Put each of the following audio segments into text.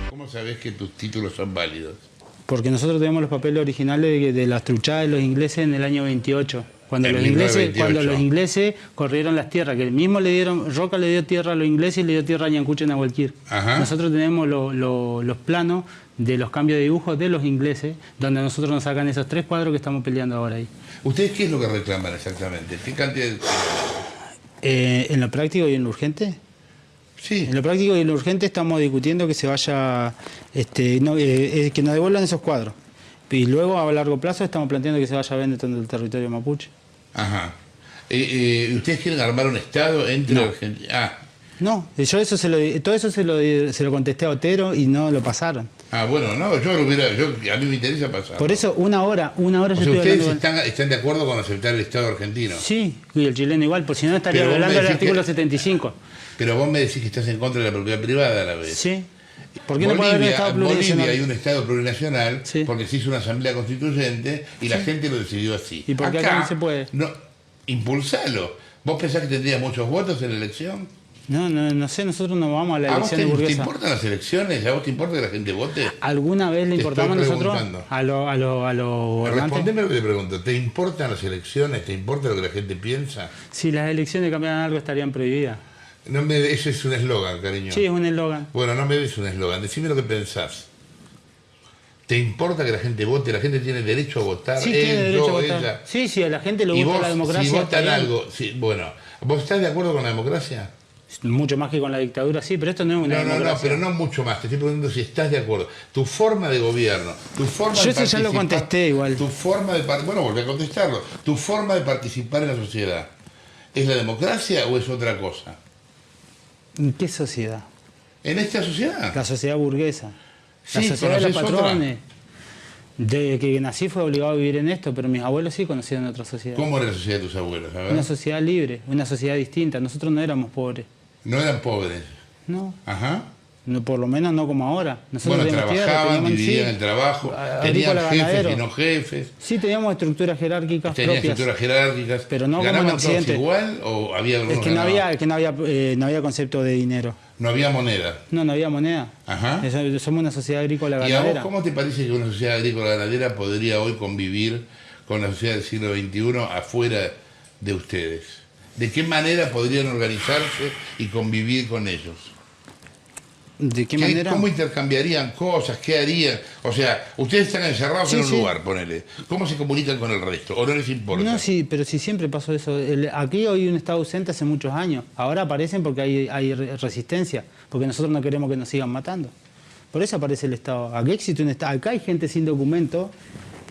¿Cómo sabés que tus títulos son válidos? Porque nosotros tenemos los papeles originales de las truchadas de los ingleses en el año 28. Cuando En los 1928. ingleses corrieron las tierras, que el mismo le dieron, Roca le dio tierra a los ingleses y le dio tierra a Ñancuche en Nahuelquir. Nosotros tenemos los planos de los cambios de dibujos de los ingleses, donde nosotros nos sacan esos 3 cuadros que estamos peleando ahora ahí. ¿Ustedes qué es lo que reclaman exactamente? ¿Qué cantidad de... ¿En lo práctico y en lo urgente? Sí. En lo práctico y en lo urgente estamos discutiendo que se vaya, que nos devuelvan esos cuadros. Y luego a largo plazo estamos planteando que se vaya a vender todo el territorio mapuche. Ajá. ¿Ustedes quieren armar un Estado entre Argentina? No, yo todo eso se lo contesté a Otero y no lo pasaron. Bueno, no, a mí me interesa pasar. Por eso una hora yo estoy ¿ustedes hablando están de acuerdo con aceptar el Estado argentino? Sí, y el chileno igual, por si no estaría violando el artículo 75. Pero vos me decís que estás en contra de la propiedad privada a la vez. Sí. ¿Por qué no puede haber un Estado plurinacional? En Bolivia hay un Estado plurinacional porque se hizo una asamblea constituyente y la gente lo decidió así. ¿Y por qué acá no se puede? No, impulsalo. ¿Vos pensás que tendrías muchos votos en la elección? No sé, nosotros no vamos a la elección burguesa. ¿Te importan las elecciones? ¿A vos te importa que la gente vote? ¿Alguna vez le importamos nosotros a los gobernantes? Respondeme lo que te pregunto. ¿Te importan las elecciones? ¿Te importa lo que la gente piensa? Si las elecciones cambiaran algo estarían prohibidas. Ese es un eslogan, cariño. Sí, es un eslogan. Bueno, no me des un eslogan. Decime lo que pensás. ¿Te importa que la gente vote? ¿La gente tiene derecho a votar? Sí, tiene derecho a votar. Ella. Sí, a la gente le gusta la democracia. Si votan algo... bueno, ¿vos estás de acuerdo con la democracia? Mucho más que con la dictadura, sí, pero esto no es una democracia. No, pero no mucho más. Te estoy preguntando si estás de acuerdo. Tu forma de gobierno, tu forma de participar... Yo ya lo contesté igual. Tu forma de... Bueno, volví a contestarlo. Tu forma de participar en la sociedad, ¿es la democracia o es otra cosa? ¿En qué sociedad? ¿En esta sociedad? La sociedad burguesa. Sí, la sociedad de los patrones. Desde que nací fue obligado a vivir en esto, pero mis abuelos sí conocían otra sociedad. ¿Cómo era la sociedad de tus abuelos? A ver. Una sociedad libre, una sociedad distinta. Nosotros no éramos pobres. ¿No eran pobres? No. Ajá. No, por lo menos no como ahora. Nosotros trabajaban, vivían el trabajo, tenían jefes y no jefes. Sí, teníamos estructuras jerárquicas propias. Estructuras jerarquicas. Pero no como en Occidente. Igual o había algunos no había concepto de dinero. No había moneda. No había moneda. Ajá. Somos una sociedad agrícola ganadera. ¿Y a vos cómo te parece que una sociedad agrícola ganadera podría hoy convivir con la sociedad del siglo XXI afuera de ustedes? ¿De qué manera podrían organizarse y convivir con ellos? ¿De qué manera? ¿Cómo intercambiarían cosas? ¿Qué harían? O sea, ustedes están encerrados en un lugar, ponele. ¿Cómo se comunican con el resto? ¿O no les importa? No, sí, pero sí siempre pasó eso. Aquí hoy un Estado ausente hace muchos años. Ahora aparecen porque hay resistencia, porque nosotros no queremos que nos sigan matando. Por eso aparece el Estado. Aquí existe un Estado. Acá hay gente sin documento,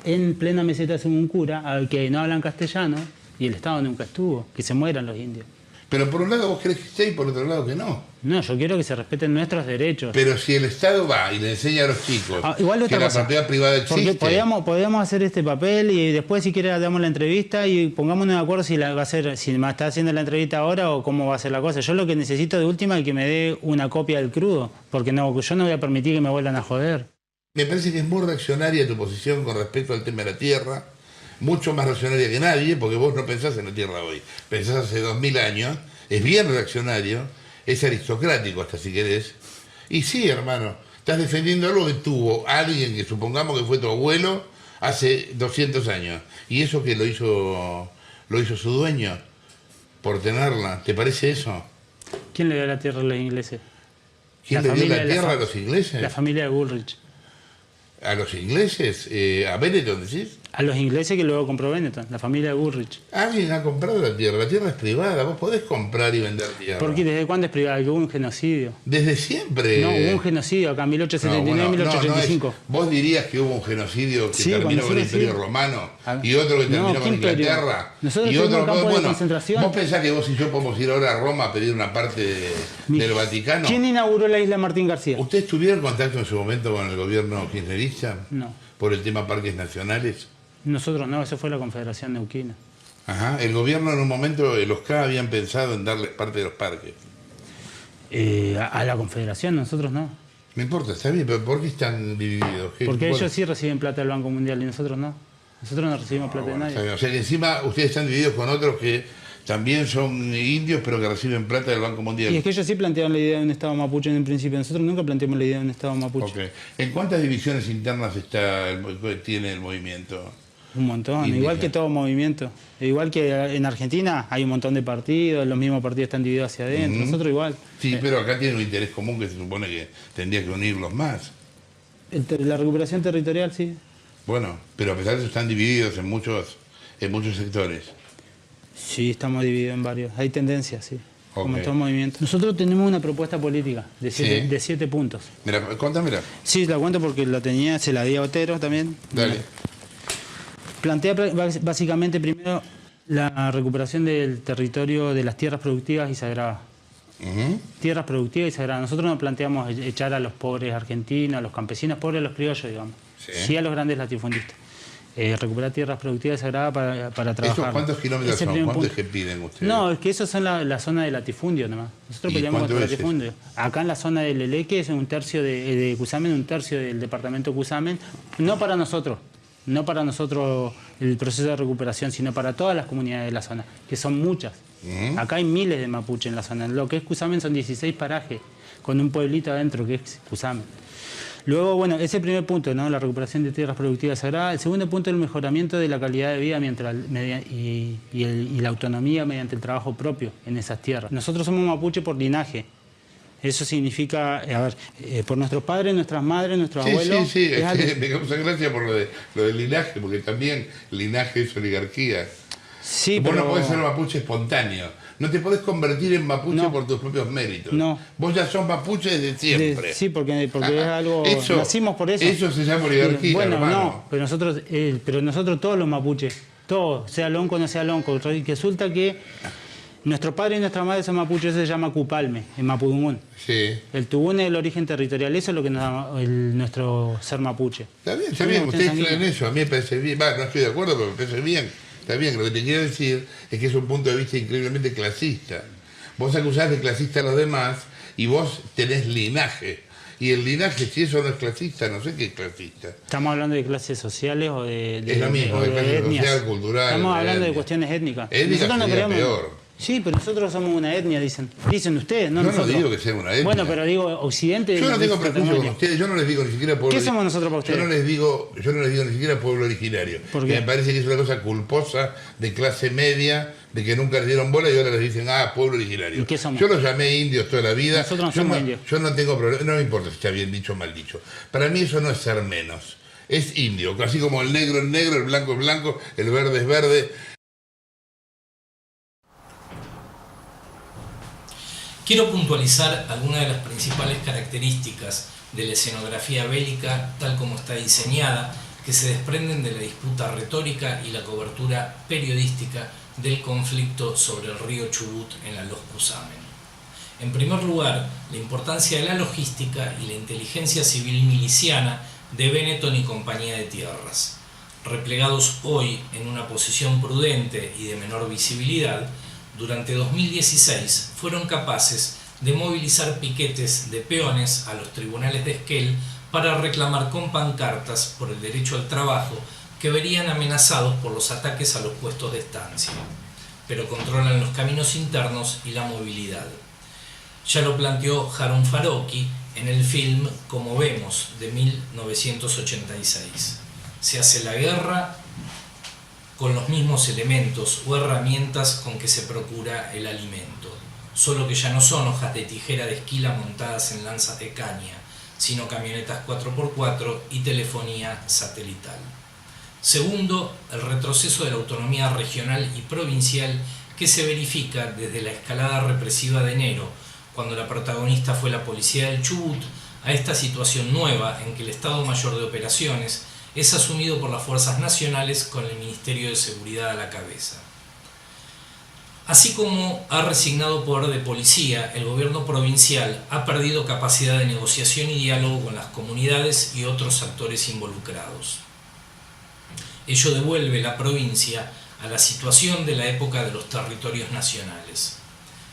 en plena meseta de Sumuncura, al que no hablan castellano, y el Estado nunca estuvo. Que se mueran los indios. Pero por un lado vos crees que esté y por otro lado que no. No, yo quiero que se respeten nuestros derechos. Pero si el Estado va y le enseña a los chicos que la propiedad privada existe... Porque podíamos hacer este papel y después si quiere damos la entrevista y pongámonos de acuerdo si me está haciendo la entrevista ahora o cómo va a ser la cosa. Yo lo que necesito de última es que me dé una copia del crudo, porque yo no voy a permitir que me vuelvan a joder. Me parece que es muy reaccionaria tu posición con respecto al tema de la tierra. mucho más reaccionaria que nadie, porque vos no pensás en la tierra hoy, pensás hace 2000 años, es bien reaccionario, es aristocrático hasta si querés. Y sí, hermano, estás defendiendo algo que tuvo alguien que supongamos que fue tu abuelo hace 200 años. Y eso que lo hizo su dueño por tenerla. ¿Te parece eso? ¿Quién le dio la tierra a los ingleses? ¿Quién le dio la tierra a los ingleses? La familia de Bullrich. ¿A los ingleses? ¿A Benetton decís? A los ingleses que luego compró Benetton, la familia de Bullrich. Alguien ha comprado la tierra es privada, vos podés comprar y vender tierra. ¿Por qué? ¿Desde cuándo es privada? Que hubo un genocidio. Desde siempre. No, hubo un genocidio acá en 1879 y 1885. Vos dirías que hubo un genocidio que Sí, terminó con el sí. Imperio Romano y otro que terminó con Inglaterra. Nosotros y otro, un campo de bueno, concentración. ¿vos pensás que vos y yo podemos ir ahora a Roma a pedir una parte del Vaticano? ¿Quién inauguró la isla Martín García? ¿Ustedes tuvieron contacto en su momento con el gobierno kirchnerista? No. ¿Por el tema parques nacionales? Nosotros no, eso fue la Confederación Neuquina. Ajá, el gobierno en un momento, los K habían pensado en darles parte de los parques. A la Confederación, nosotros no. No importa, está bien, pero ¿por qué están divididos? Porque ellos sí reciben plata del Banco Mundial y nosotros no. Nosotros no recibimos plata de nadie. Está bien. O sea que encima ustedes están divididos con otros que también son indios, pero que reciben plata del Banco Mundial. Y es que ellos sí plantearon la idea de un Estado mapuche en el principio. Nosotros nunca planteamos la idea de un Estado mapuche. Okay. ¿En cuántas divisiones internas tiene el movimiento? Un montón, indígena? igual que todo movimiento. Igual que en Argentina hay un montón de partidos, los mismos partidos están divididos hacia adentro. Nosotros igual. Sí, pero acá tiene un interés común que se supone que tendría que unirlos más. La recuperación territorial, sí. Bueno, pero a pesar de eso están divididos en muchos sectores. Sí, estamos divididos en varios. Hay tendencias, sí. Como en Ok. todo movimiento. Nosotros tenemos una propuesta política de Sí. 7 puntos. Mira, contámela. Sí, la cuento porque la tenía, se la di a Otero también. Dale. Plantea básicamente primero la recuperación del territorio de las tierras productivas y sagradas. Ujú. Tierras productivas y sagradas. Nosotros no planteamos echar a los pobres argentinos, a los campesinos pobres, a los criollos, digamos. Sí. Sí a los grandes latifundistas. Recuperar tierras productivas y sagradas para trabajar. ¿Esos cuántos kilómetros Ese son? primer ¿Cuántos punto. que piden ustedes? No, es que esos son la zona de latifundio nomás. Nosotros ¿Y peleamos cuánto contra el es latifundio. Acá en la zona del Eleque es un tercio de Cusamen, un tercio del departamento Cusamen. No para nosotros el proceso de recuperación, sino para todas las comunidades de la zona, que son muchas. Acá hay miles de mapuche en la zona. Lo que es Cusamen son 16 parajes, con un pueblito adentro que es Cusamen. Luego, bueno, ese es el primer punto, ¿no? La recuperación de tierras productivas sagradas. El segundo punto es el mejoramiento de la calidad de vida y la autonomía mediante el trabajo propio en esas tierras. Nosotros somos mapuche por linaje. Eso significa, por nuestros padres, nuestras madres, nuestros abuelos. Sí, me causa gracia por lo del linaje, porque también linaje es oligarquía. Sí, Vos pero... no podés ser mapuche espontáneo. No te podés convertir en mapuche No. por tus propios méritos. No. Vos ya sos mapuche desde siempre. Sí, porque es algo... nacimos por eso. Eso se llama oligarquía, Bueno, hermano. no, pero nosotros todos los mapuches, todos, sea lonco o no sea lonco, resulta que nuestro padre y nuestra madre son mapuches, eso se llama Cupalme, en Mapudungún. Sí. El Tubún es el origen territorial, eso es lo que nos da nuestro ser mapuche. Está bien, Somos ustedes sanguíneos. creen eso, a mí me parece bien. No estoy de acuerdo, pero me parece bien. Está bien, lo que te quiero decir es que es un punto de vista increíblemente clasista. Vos acusás de clasista a los demás y vos tenés linaje. Y el linaje, si eso no es clasista, no sé qué es clasista. ¿Estamos hablando de clases sociales o Es lo mismo, o de clase etnias? social, cultural. Estamos hablando de etnia. cuestiones étnicas. Étnica Nosotros no sería creemos... peor. Sí, pero nosotros somos una etnia, dicen. Dicen ustedes, no Yo nosotros. no digo que sea una etnia. Bueno, pero digo, Occidente... Yo no tengo dice prejuicio con patrimonio. ustedes, yo no les digo ni siquiera pueblo. ¿Qué somos nosotros para ustedes? Yo no les digo ni siquiera pueblo originario. ¿Por Que qué? me parece que es una cosa culposa de clase media, de que nunca les dieron bola y ahora les dicen, pueblo originario. ¿Y qué somos? Yo los llamé indios toda la vida. Nosotros no Yo somos indios. Yo no tengo problema, no me importa si está bien dicho o mal dicho. Para mí eso no es ser menos. Es indio, así como el negro es negro, el blanco es blanco, el verde es verde. Quiero puntualizar algunas de las principales características de la escenografía bélica tal como está diseñada, que se desprenden de la disputa retórica y la cobertura periodística del conflicto sobre el río Chubut en la Los Cusamen. En primer lugar, la importancia de la logística y la inteligencia civil miliciana de Benetton y compañía de tierras. Replegados hoy en una posición prudente y de menor visibilidad, durante 2016 fueron capaces de movilizar piquetes de peones a los tribunales de Esquel para reclamar con pancartas por el derecho al trabajo que verían amenazados por los ataques a los puestos de estancia, pero controlan los caminos internos y la movilidad. Ya lo planteó Harun Farocki en el film Como vemos, de 1986. Se hace la guerra con los mismos elementos o herramientas con que se procura el alimento, solo que ya no son hojas de tijera de esquila montadas en lanzas de caña, sino camionetas 4x4 y telefonía satelital. Segundo, el retroceso de la autonomía regional y provincial que se verifica desde la escalada represiva de enero, cuando la protagonista fue la policía del Chubut, a esta situación nueva en que el Estado Mayor de Operaciones es asumido por las fuerzas nacionales con el Ministerio de Seguridad a la cabeza. Así como ha resignado poder de policía, el gobierno provincial ha perdido capacidad de negociación y diálogo con las comunidades y otros actores involucrados. Ello devuelve la provincia a la situación de la época de los territorios nacionales.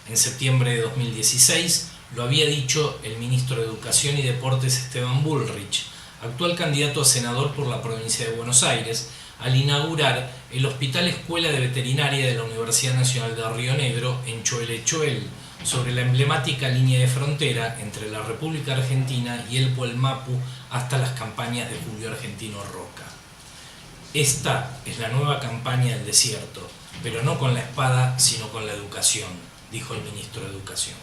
En septiembre de 2016 lo había dicho el ministro de Educación y Deportes Esteban Bullrich, actual candidato a senador por la provincia de Buenos Aires, al inaugurar el Hospital Escuela de Veterinaria de la Universidad Nacional de Río Negro en Choel, sobre la emblemática línea de frontera entre la República Argentina y el Puelmapu hasta las campañas de Julio Argentino Roca. Esta es la nueva campaña del desierto, pero no con la espada, sino con la educación, dijo el ministro de Educación.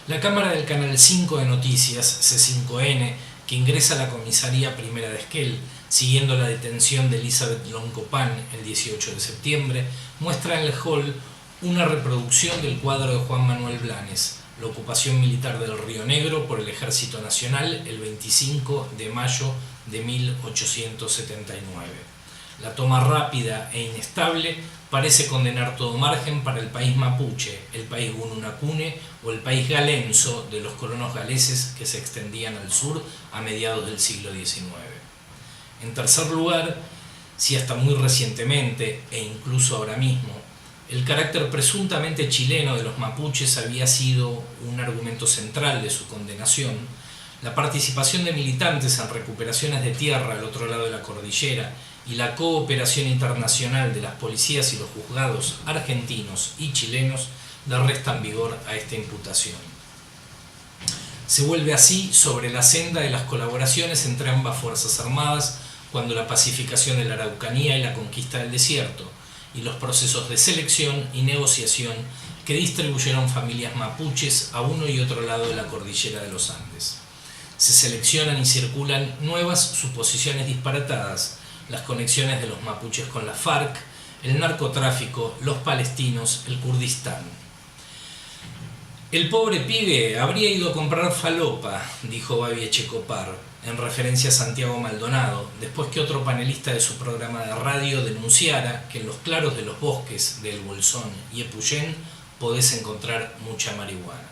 La cámara del Canal 5 de Noticias, C5N, que ingresa a la comisaría primera de Esquel, siguiendo la detención de Elizabeth Loncopan el 18 de septiembre, muestra en el hall una reproducción del cuadro de Juan Manuel Blanes, la ocupación militar del Río Negro por el Ejército Nacional el 25 de mayo de 1879. La toma rápida e inestable parece condenar todo margen para el país mapuche, el país gununacune o el país galenzo de los colonos galeses que se extendían al sur a mediados del siglo XIX. En tercer lugar, si hasta muy recientemente, e incluso ahora mismo, el carácter presuntamente chileno de los mapuches había sido un argumento central de su condenación, la participación de militantes en recuperaciones de tierra al otro lado de la cordillera y la cooperación internacional de las policías y los juzgados argentinos y chilenos le restan vigor a esta imputación. Se vuelve así sobre la senda de las colaboraciones entre ambas fuerzas armadas cuando la pacificación de la Araucanía y la conquista del desierto, y los procesos de selección y negociación que distribuyeron familias mapuches a uno y otro lado de la cordillera de los Andes. Se seleccionan y circulan nuevas suposiciones disparatadas, las conexiones de los mapuches con la FARC, el narcotráfico, los palestinos, el Kurdistán. El pobre pibe habría ido a comprar falopa, dijo Babi Echecopar, en referencia a Santiago Maldonado, después que otro panelista de su programa de radio denunciara que en los claros de los bosques de El Bolsón y Epuyén podés encontrar mucha marihuana.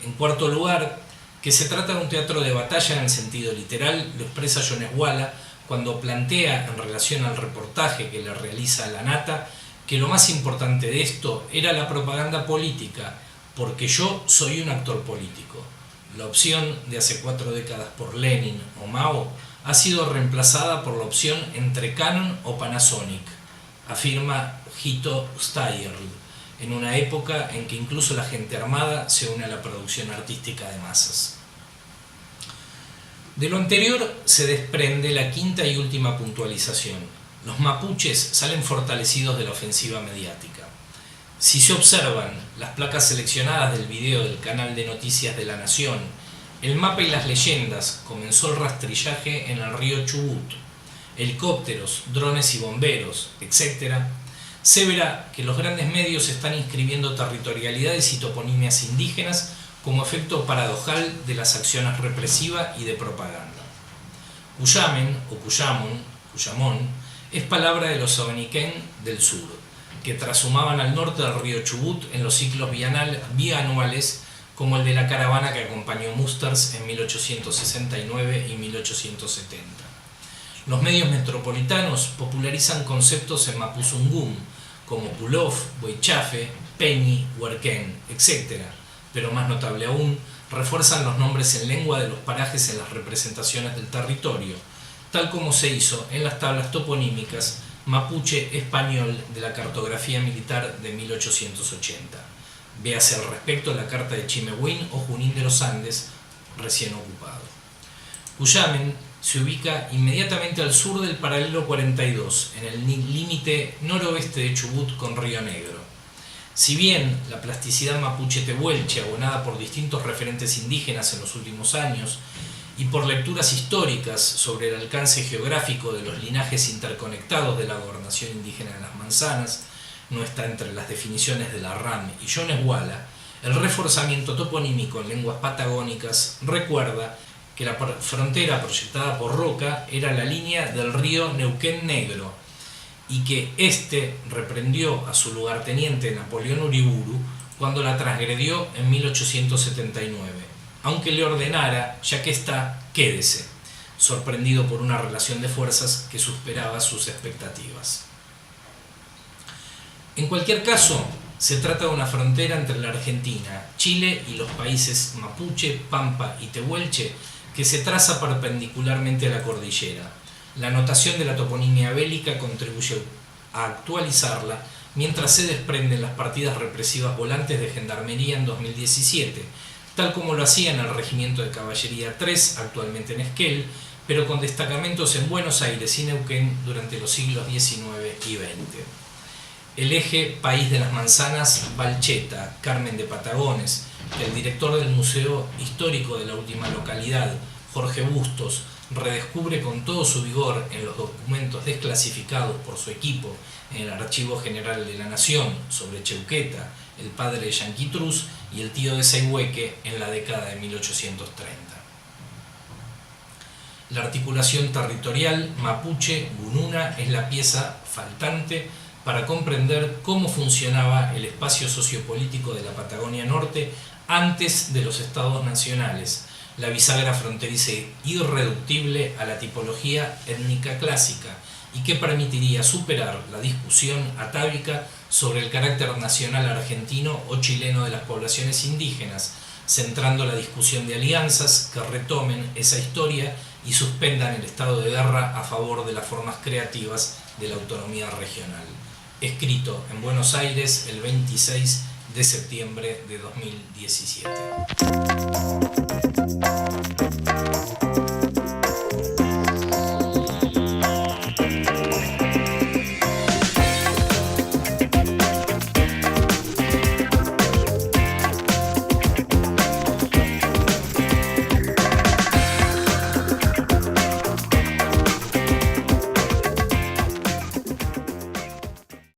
En cuarto lugar, que se trata de un teatro de batalla en el sentido literal, lo expresa Jones Walla cuando plantea en relación al reportaje que le realiza a La Nata que lo más importante de esto era la propaganda política, porque yo soy un actor político. La opción de hace 4 décadas por Lenin o Mao ha sido reemplazada por la opción entre Canon o Panasonic, afirma Hito Steyerl, en una época en que incluso la gente armada se une a la producción artística de masas. De lo anterior se desprende la quinta y última puntualización. Los mapuches salen fortalecidos de la ofensiva mediática. Si se observan las placas seleccionadas del video del canal de noticias de La Nación, el mapa y las leyendas, comenzó el rastrillaje en el río Chubut, helicópteros, drones y bomberos, etc., se verá que los grandes medios están inscribiendo territorialidades y toponimias indígenas como efecto paradojal de las acciones represivas y de propaganda. Cuyamen o Cuyamón, es palabra de los abaniquén del sur, que trashumaban al norte del río Chubut en los ciclos bianuales como el de la caravana que acompañó Musters en 1869 y 1870. Los medios metropolitanos popularizan conceptos en mapuzungún como Pulov, Boichafe, Peñi, Huerquén, etc., pero más notable aún, refuerzan los nombres en lengua de los parajes en las representaciones del territorio, tal como se hizo en las tablas toponímicas mapuche-español de la cartografía militar de 1880. Véase al respecto la carta de Chimehuín o Junín de los Andes, recién ocupado. Cuyamen se ubica inmediatamente al sur del paralelo 42, en el límite noroeste de Chubut con Río Negro. Si bien la plasticidad mapuche-tehuelche, abonada por distintos referentes indígenas en los últimos años y por lecturas históricas sobre el alcance geográfico de los linajes interconectados de la gobernación indígena de las Manzanas, no está entre las definiciones de la RAM y Yoneshuala, el reforzamiento toponímico en lenguas patagónicas recuerda que la frontera proyectada por Roca era la línea del río Neuquén Negro y que éste reprendió a su lugarteniente Napoleón Uriburu cuando la transgredió en 1879, aunque le ordenara, ya que está, quédese, sorprendido por una relación de fuerzas que superaba sus expectativas. En cualquier caso, se trata de una frontera entre la Argentina, Chile y los países mapuche, pampa y tehuelche que se traza perpendicularmente a la cordillera. La notación de la toponimia bélica contribuye a actualizarla mientras se desprenden las partidas represivas volantes de Gendarmería en 2017, tal como lo hacía en el Regimiento de Caballería 3, actualmente en Esquel, pero con destacamentos en Buenos Aires y Neuquén durante los siglos XIX y XX. El eje País de las Manzanas, Balcheta, Carmen de Patagones, que el director del Museo Histórico de la última localidad, Jorge Bustos, redescubre con todo su vigor en los documentos desclasificados por su equipo en el Archivo General de la Nación sobre Cheuqueta, el padre de Yanquitruz y el tío de Saihueque en la década de 1830. La articulación territorial mapuche-gununa es la pieza faltante para comprender cómo funcionaba el espacio sociopolítico de la Patagonia Norte antes de los estados nacionales, la bisagra fronteriza irreductible a la tipología étnica clásica y que permitiría superar la discusión atávica sobre el carácter nacional argentino o chileno de las poblaciones indígenas, centrando la discusión de alianzas que retomen esa historia y suspendan el estado de guerra a favor de las formas creativas de la autonomía regional. Escrito en Buenos Aires el 26 de septiembre de 2017.